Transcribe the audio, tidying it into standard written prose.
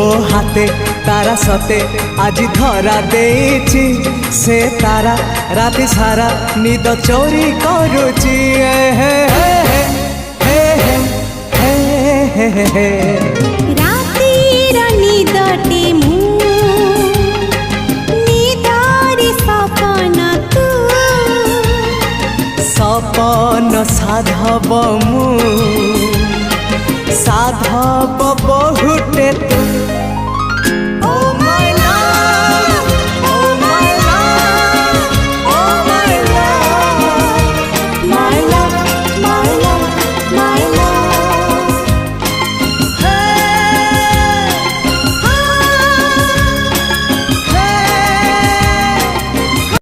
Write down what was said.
ମୋ ହାତେ तारा सते आज धरा देछि से तारा राति सारा निद चोरी करुची रातिर निदटे मु निदारी सपन तू सपन साधव मु